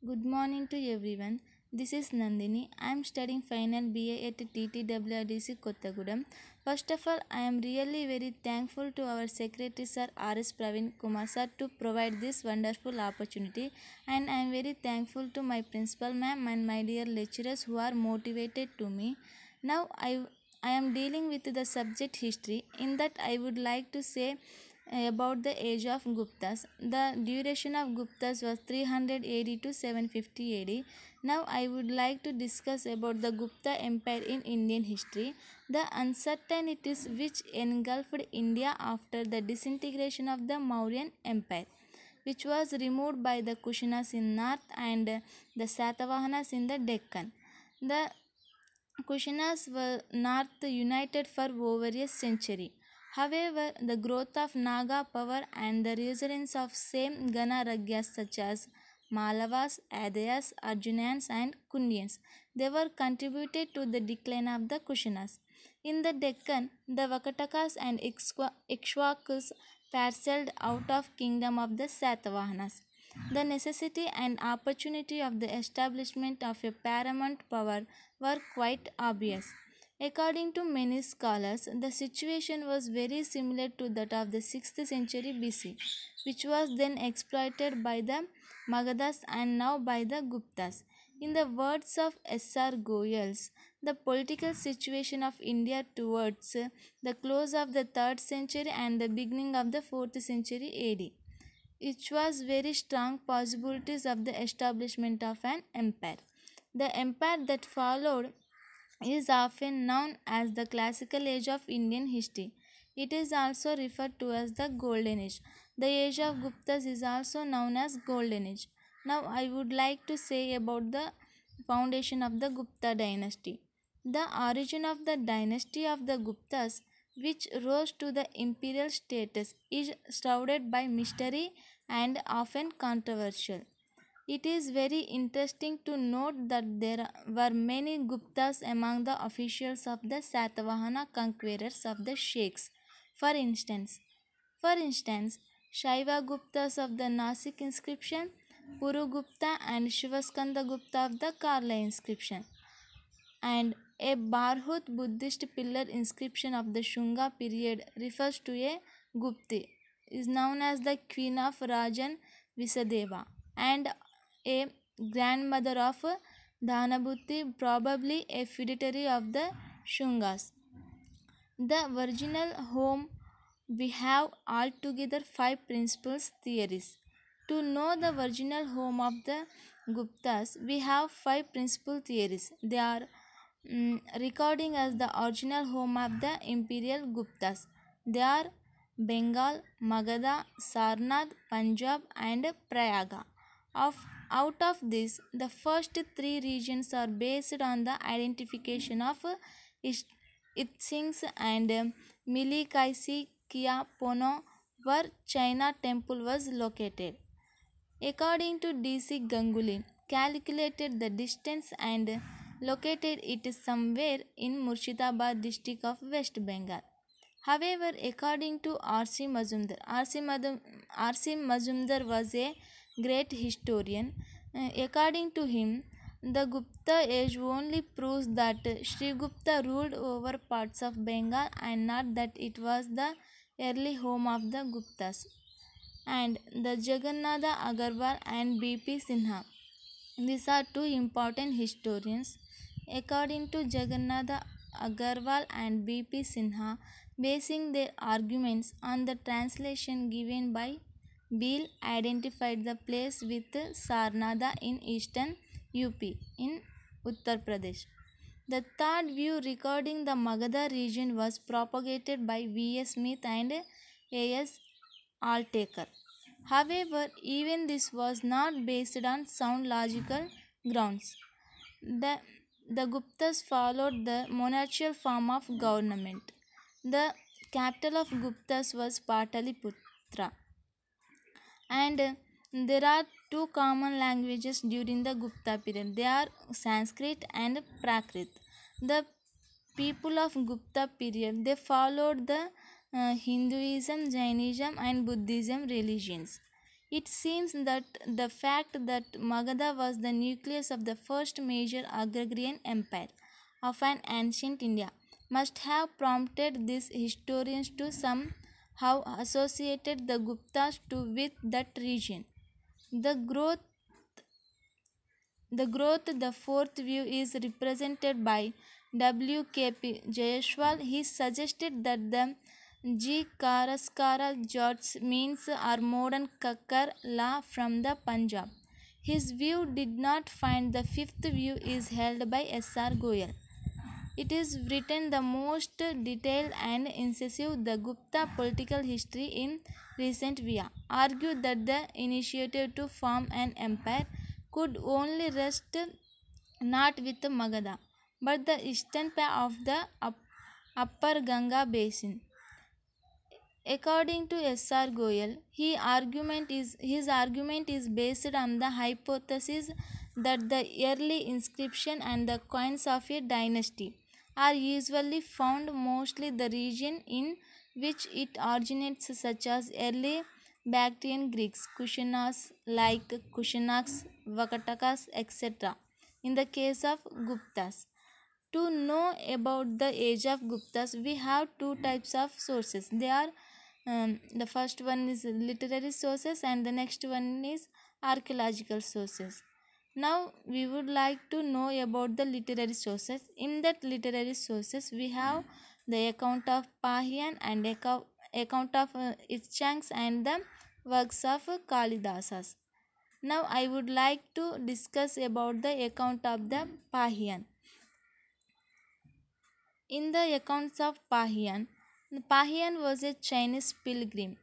Good morning to everyone. This is Nandini. I am studying final BA at TTWRDC Kottagudam. First of all, I am really very thankful to our Secretary Sir R.S. Praveen Kumar Sir to provide this wonderful opportunity, and I am very thankful to my principal ma'am and my dear lecturers who are motivated to me. Now I am dealing with the subject history. In that I would like to say about the age of Guptas. The duration of Guptas was 300 AD to 750 AD. Now I would like to discuss about the Gupta Empire in Indian history. The uncertainties which engulfed India after the disintegration of the Mauryan Empire, which was removed by the Kushanas in north and the Satavahanas in the Deccan. The Kushanas were north united for over a century. However, the growth of Naga power and the resurgence of same Gana Ragyas such as Malavas, Adhyas, Arjunians, and Kundians, they were contributed to the decline of the Kushanas. In the Deccan, the Vakatakas and Ikshwakus parceled out of kingdom of the Satavahanas. The necessity and opportunity of the establishment of a paramount power were quite obvious. According to many scholars, the situation was very similar to that of the 6th century BC, which was then exploited by the Magadhas and now by the Guptas. In the words of S.R. Goyals, the political situation of India towards the close of the 3rd century and the beginning of the 4th century AD, which was very strong possibilities of the establishment of an empire. The empire that followed is often known as the classical age of Indian history. It is also referred to as the Golden Age. The age of Guptas is also known as Golden Age. Now I would like to say about the foundation of the Gupta dynasty. The origin of the dynasty of the Guptas, which rose to the imperial status, is shrouded by mystery and often controversial. It is very interesting to note that there were many Guptas among the officials of the Satavahana conquerors of the Sheikhs. For instance, Shaiva Guptas of the Nasik inscription, Puru Gupta and Shivaskanda Gupta of the Karla inscription, and a Barhut Buddhist pillar inscription of the Shunga period refers to a Gupti, is known as the Queen of Rajan Visadeva, and a grandmother of Dhanabhuti, probably a feudatory of the Shungas. The original home, we have altogether five principal theories. To know the original home of the Guptas, we have five principal theories. They are recording as the original home of the imperial Guptas. They are Bengal, Magadha, Sarnath, Punjab, and Prayaga. Of, out of this, the first three regions are based on the identification of Itsings and Milikaisi Kia Pono, where China temple was located. According to D.C. Ganguly, calculated the distance and located it somewhere in Murshidabad district of West Bengal. However, according to R.C. Mazumdar, R.C. Mazumdar was a great historian. According to him, the Gupta age only proves that Sri Gupta ruled over parts of Bengal and not that it was the early home of the Guptas. And the Jagannatha Agarwal and B.P. Sinha. These are two important historians. According to Jagannatha Agarwal and B.P. Sinha, basing their arguments on the translation given by Beale, identified the place with Sarnada in eastern UP in Uttar Pradesh. The third view regarding the Magadha region was propagated by V.S. Smith and A.S. Altaker. However, even this was not based on sound logical grounds. The, the Guptas followed the monarchical form of government. The capital of Guptas was Pataliputra, and there are two common languages during the Gupta period. They are Sanskrit and Prakrit. The people of Gupta period, they followed the Hinduism, Jainism, and Buddhism religions. It seems that the fact that Magadha was the nucleus of the first major agrarian empire of an ancient India must have prompted these historians to somehow associate the Guptas to with that region. The growth the fourth view is represented by W.K.P. Jayaswal. He suggested that the G. Karaskara Jats means are modern Kakkar La from the Punjab. His view did not find the fifth view is held by S.R. Goyal. It is written the most detailed and incisive the Gupta political history in recent via argued that the initiative to form an empire could only rest not with Magadha but the eastern part of the upper Ganga basin. According to S.R. Goyal, his argument is based on the hypothesis that the early inscription and the coins of a dynasty are usually found mostly the region in which it originates, such as early Bactrian Greeks, Kushanas like Kushanaks, Vakatakas, etc. In the case of Guptas, to know about the age of Guptas, we have two types of sources. They are the first one is literary sources, and the next one is archaeological sources. Now we would like to know about the literary sources. In that literary sources, we have the account of Pahian and account of Ichanks and the works of Kalidasas. Now I would like to discuss about the account of the Pahian. In the accounts of Pahian, Pahian was a Chinese pilgrim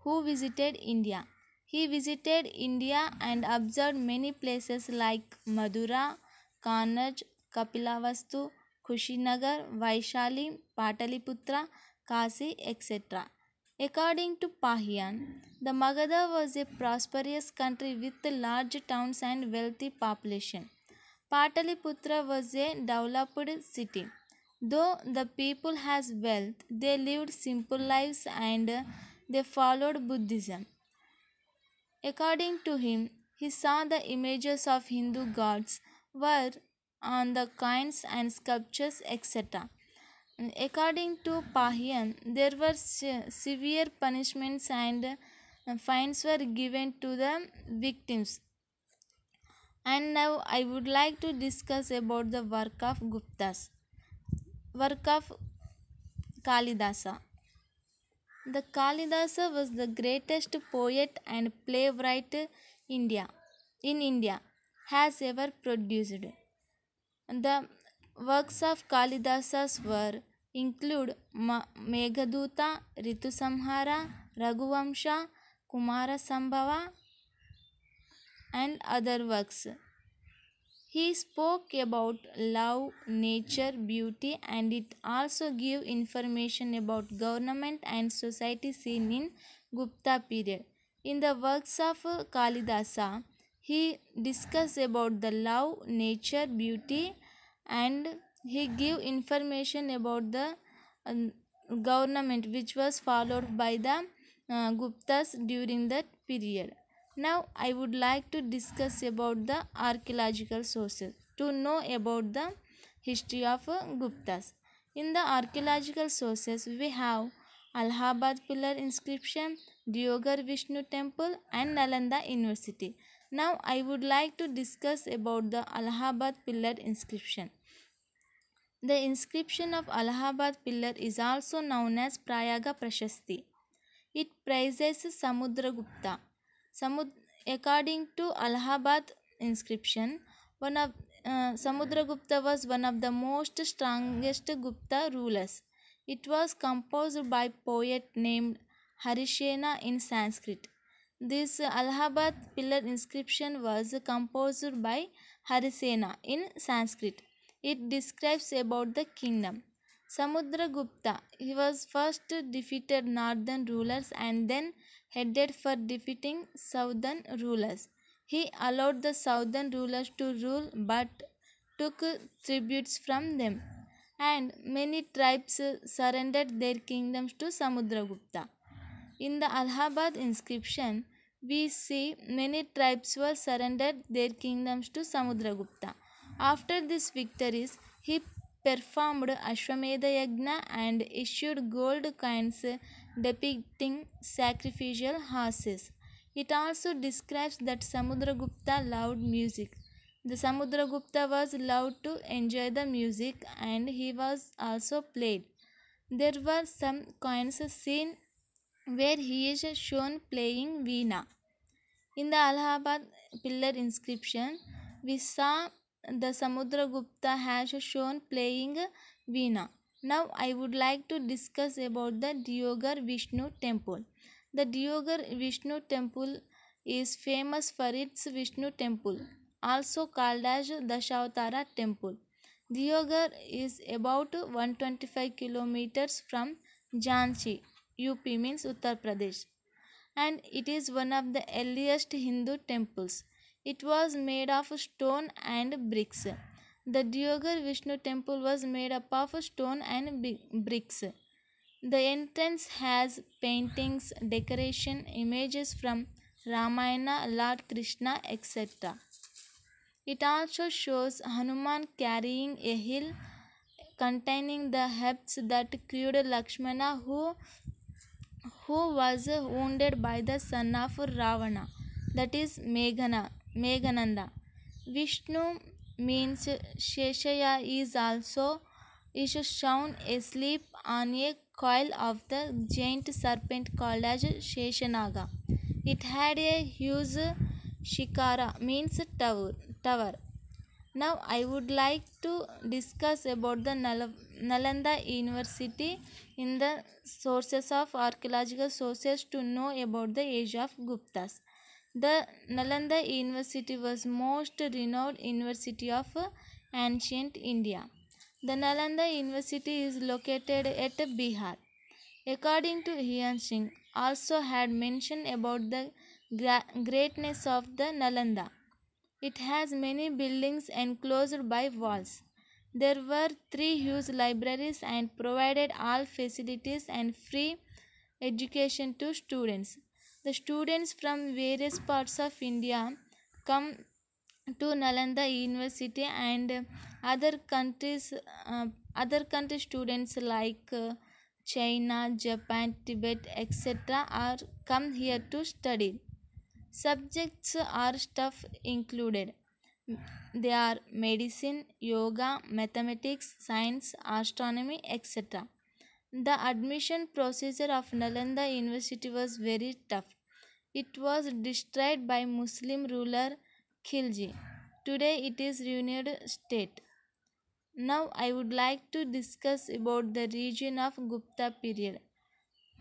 who visited India. He visited India and observed many places like Madura, Kannaj, Kapilavastu, Kushinagar, Vaishali, Pataliputra, Kasi, etc. According to Pahian, the Magadha was a prosperous country with large towns and wealthy population. Pataliputra was a developed city. Though the people has wealth, they lived simple lives and they followed Buddhism. According to him, he saw the images of Hindu gods were on the coins and sculptures, etc. According to Pahian, there were severe punishments and fines were given to the victims. And now I would like to discuss about the work of Guptas. Work of Kalidasa. The Kalidasa was the greatest poet and playwright India has ever produced. The works of Kalidasas were include Meghaduta, Ritusamhara, Raghuvamsha, Kumara Sambhava and other works. He spoke about love, nature, beauty, and it also gave information about government and society seen in Gupta period. In the works of Kalidasa, he discussed about the love, nature, beauty, and he gave information about the government which was followed by the Guptas during that period. Now I would like to discuss about the archaeological sources to know about the history of Guptas. In the archaeological sources we have Allahabad pillar inscription, Diogar Vishnu temple and Nalanda University. Now I would like to discuss about the Allahabad pillar inscription. The inscription of Allahabad pillar is also known as Prayaga Prashasti. It praises Samudragupta. According to Allahabad inscription, one of Samudragupta was one of the most strongest Gupta rulers. It was composed by poet named Harishena in Sanskrit. This Allahabad pillar inscription was composed by Harisena in Sanskrit. It describes about the kingdom. Samudragupta, he was first defeated northern rulers and then headed for defeating southern rulers. He allowed the southern rulers to rule but took tributes from them, and many tribes surrendered their kingdoms to Samudragupta. In the Allahabad inscription, we see many tribes were surrendered their kingdoms to Samudragupta. After these victories, he performed Ashwamedha Yagna and issued gold coins depicting sacrificial horses. It also describes that Samudragupta loved music. The Samudragupta was loved to enjoy the music and he was also played. There were some coins seen where he is shown playing Veena. In the Allahabad pillar inscription, we saw the Samudragupta has shown playing Veena. Now I would like to discuss about the Deoghar Vishnu temple. The Deoghar Vishnu temple is famous for its Vishnu temple, also called as Dashavatara temple. Deoghar is about 125 kilometers from Jhansi, UP means Uttar Pradesh, and it is one of the earliest Hindu temples. It was made of stone and bricks. The Deoghar Vishnu temple was made up of stone and bricks. The entrance has paintings, decoration, images from Ramayana, Lord Krishna, etc. It also shows Hanuman carrying a hill containing the herbs that cured Lakshmana, who was wounded by the son of Ravana, that is Meghananda. Vishnu means Sheshaya is shown asleep on a coil of the giant serpent called as Sheshanaga. It had a huge shikara means tower. Now I would like to discuss about the Nalanda University in the sources of archaeological sources to know about the age of Guptas. The Nalanda University was most renowned university of ancient India. The Nalanda University is located at Bihar. According to Hiyan Singh, also had mentioned about the greatness of the Nalanda. It has many buildings enclosed by walls. There were three huge libraries and provided all facilities and free education to students. The students from various parts of India come to Nalanda University, and other countries students like China, Japan, Tibet, etc. are come here to study. Subjects are stuff included. They are medicine, yoga, mathematics, science, astronomy, etc. The admission procedure of Nalanda University was very tough. It was destroyed by Muslim ruler Khilji. Today it is united state. Now I would like to discuss about the region of Gupta period.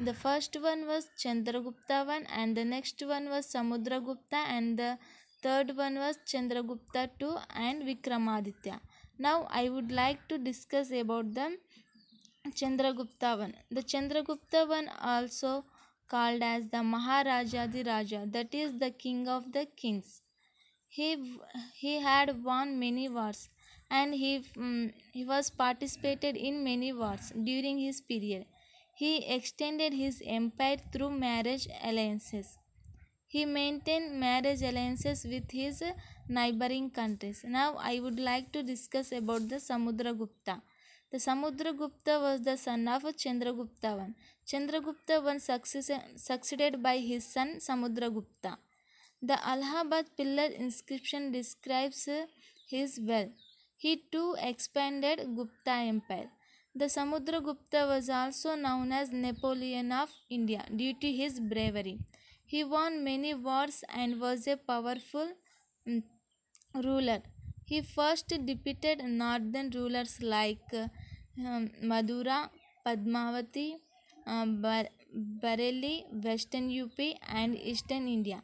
The first one was Chandragupta one, and the next one was Samudragupta, and the third one was Chandragupta II and Vikramaditya. Now I would like to discuss about the Chandragupta one. The Chandragupta one also called as the Maharaja Raja, that is the king of the kings. He had won many wars, and he was participated in many wars during his period. He extended his empire through marriage alliances. He maintained marriage alliances with his neighboring countries. Now I would like to discuss about the Samudragupta. The Samudragupta was the son of Chandragupta I. Chandragupta I succeeded by his son Samudragupta. The Allahabad pillar inscription describes his wealth. He too expanded Gupta Empire. The Samudragupta was also known as Napoleon of India due to his bravery. He won many wars and was a powerful ruler. He first defeated northern rulers like Madura, Padmavati, Bareilly, western UP, and eastern India.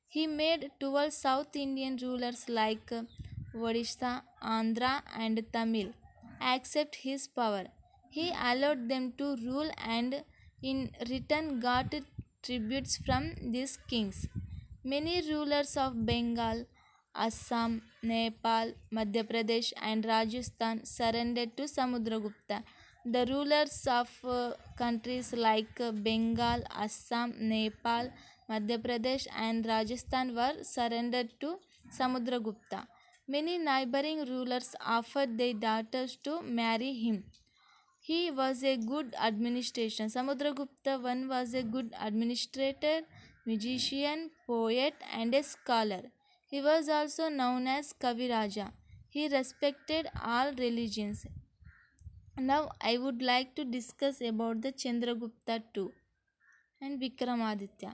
He made 12 South Indian rulers like Odisha, Andhra, and Tamil accept his power. He allowed them to rule and in return got tributes from these kings. Many rulers of Bengal, Assam, Nepal, Madhya Pradesh, and Rajasthan surrendered to Samudragupta. The rulers of countries like Bengal, Assam, Nepal, Madhya Pradesh, and Rajasthan were surrendered to Samudragupta. Many neighboring rulers offered their daughters to marry him. He was a good administration. Samudragupta I was a good administrator, musician, poet, and a scholar. He was also known as Kaviraja. He respected all religions. Now I would like to discuss about the Chandragupta too and Vikramaditya.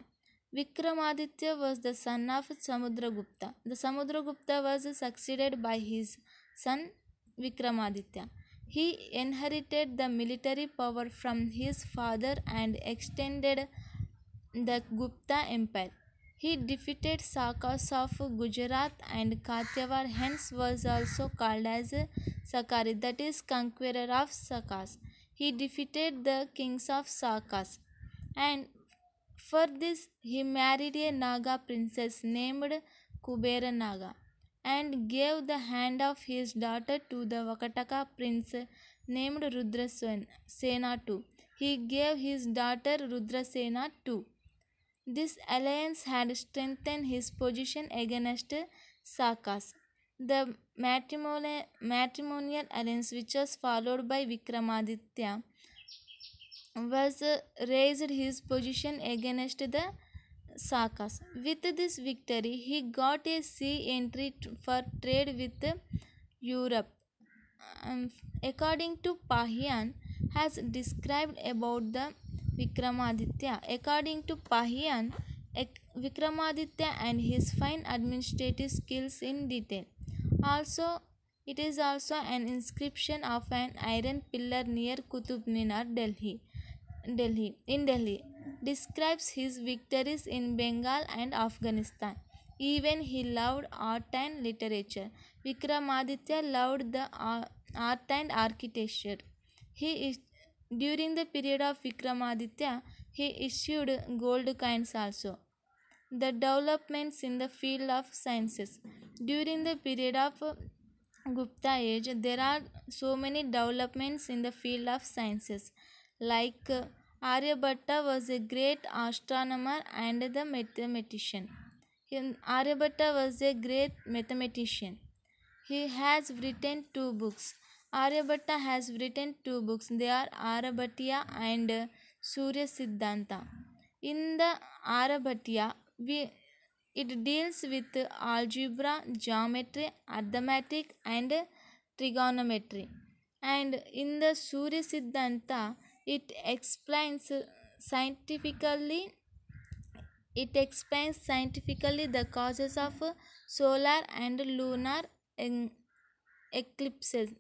Vikramaditya was the son of Samudragupta. The Samudragupta was succeeded by his son Vikramaditya. He inherited the military power from his father and extended the Gupta Empire. He defeated Sakas of Gujarat and Kathiawar, hence was also called as Sakari, that is conqueror of Sakas. He defeated the kings of Sakas, and for this he married a Naga princess named Kubera Naga and gave the hand of his daughter to the Vakataka prince named Rudrasena too. He gave his daughter Rudrasena too. This alliance had strengthened his position against Sakas. The matrimonial alliance, which was followed by Vikramaditya, was raised his position against the Sakas. With this victory, he got a sea entry for trade with Europe. Um, According to Pahian, has described about the Vikramaditya. According to Pahian, Vikramaditya and his fine administrative skills in detail. Also, it is also an inscription of an iron pillar near Qutub Minar, Delhi, describes his victories in Bengal and Afghanistan. Even he loved art and literature. Vikramaditya loved the art and architecture. He is During the period of Vikramaditya, he issued gold coins also. The developments in the field of sciences. During the period of Gupta age, there are so many developments in the field of sciences. Like Aryabhatta was a great astronomer and the mathematician. Aryabhatta was a great mathematician. He has written two books. Aryabhatta has written two books. They are Aryabhatiya and Surya Siddhanta. In the Aryabhatiya, it deals with algebra, geometry, arithmetic, and trigonometry. And in the Surya Siddhanta, it explains scientifically the causes of solar and lunar eclipses.